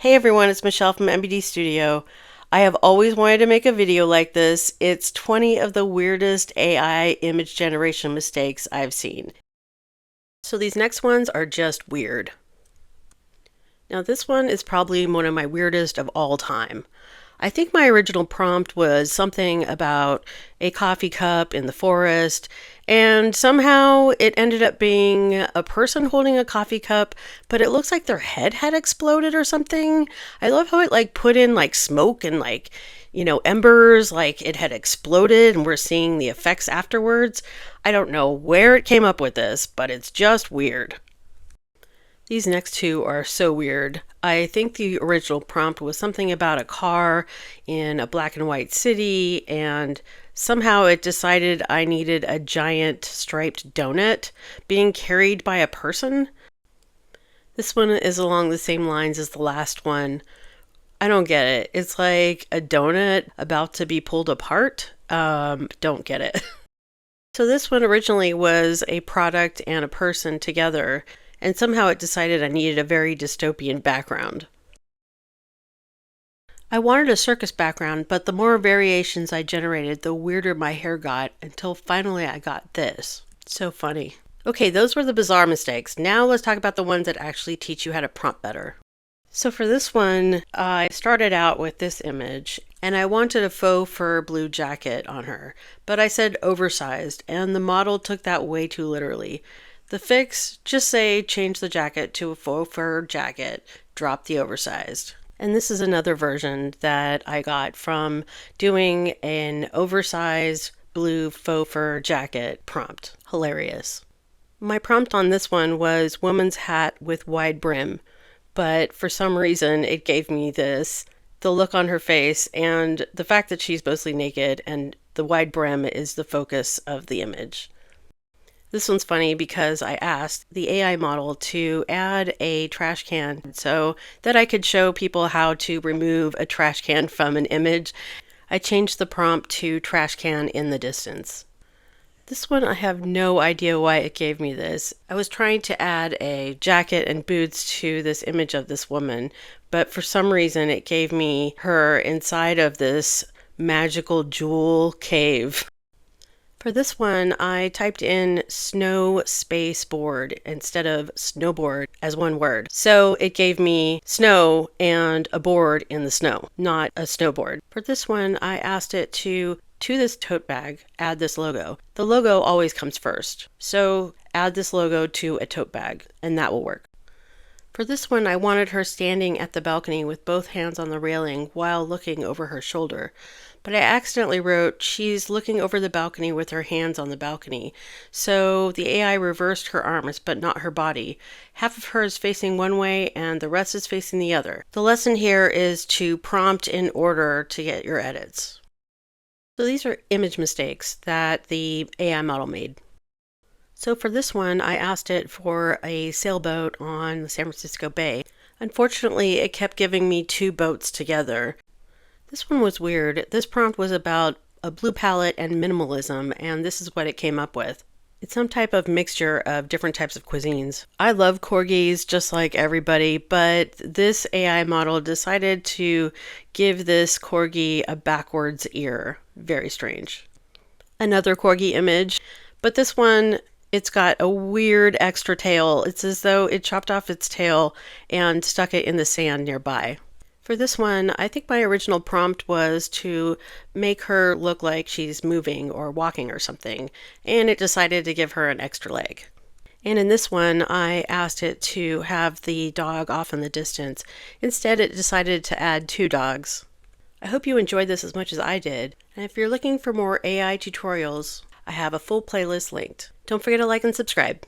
Hey everyone, it's Michelle from MBD Studio. I have always wanted to make a video like this. It's 20 of the weirdest AI image generation mistakes I've seen. So these next ones are just weird. Now this one is probably one of my weirdest of all time. I think my original prompt was something about a coffee cup in the forest, and somehow it ended up being a person holding a coffee cup, but it looks like their head had exploded or something. I love how it put in smoke and embers, like it had exploded and we're seeing the effects afterwards. I don't know where it came up with this, but it's just weird. These next two are so weird. I think the original prompt was something about a car in a black and white city, and somehow it decided I needed a giant striped donut being carried by a person. This one is along the same lines as the last one. I don't get it. It's like a donut about to be pulled apart. Don't get it. So this one originally was a product and a person together, and somehow it decided I needed a very dystopian background. I wanted a circus background, but the more variations I generated, the weirder my hair got, until finally I got this. So funny. Okay, those were the bizarre mistakes. Now let's talk about the ones that actually teach you how to prompt better. So for this one, I started out with this image, and I wanted a faux fur blue jacket on her, but I said oversized, and the model took that way too literally. The fix, just say change the jacket to a faux fur jacket, drop the oversized. And this is another version that I got from doing an oversized blue faux fur jacket prompt. Hilarious. My prompt on this one was woman's hat with wide brim, but for some reason it gave me this. The look on her face and the fact that she's mostly naked and the wide brim is the focus of the image. This one's funny because I asked the AI model to add a trash can so that I could show people how to remove a trash can from an image. I changed the prompt to trash can in the distance. This one, I have no idea why it gave me this. I was trying to add a jacket and boots to this image of this woman, but for some reason it gave me her inside of this magical jewel cave. For this one, I typed in snow space board instead of snowboard as one word. So it gave me snow and a board in the snow, not a snowboard. For this one, I asked it to this tote bag, add this logo. The logo always comes first. So add this logo to a tote bag, and that will work. For this one, I wanted her standing at the balcony with both hands on the railing while looking over her shoulder. But I accidentally wrote, she's looking over the balcony with her hands on the balcony. So the AI reversed her arms, but not her body. Half of her is facing one way and the rest is facing the other. The lesson here is to prompt in order to get your edits. So these are image mistakes that the AI model made. So for this one, I asked it for a sailboat on the San Francisco Bay. Unfortunately, it kept giving me two boats together. This one was weird. This prompt was about a blue palette and minimalism, and this is what it came up with. It's some type of mixture of different types of cuisines. I love corgis just like everybody, but this AI model decided to give this corgi a backwards ear. Very strange. Another corgi image, but this one, it's got a weird extra tail. It's as though it chopped off its tail and stuck it in the sand nearby. For this one, I think my original prompt was to make her look like she's moving or walking or something, and it decided to give her an extra leg. And in this one, I asked it to have the dog off in the distance. Instead, it decided to add two dogs. I hope you enjoyed this as much as I did, and if you're looking for more AI tutorials, I have a full playlist linked. Don't forget to like and subscribe.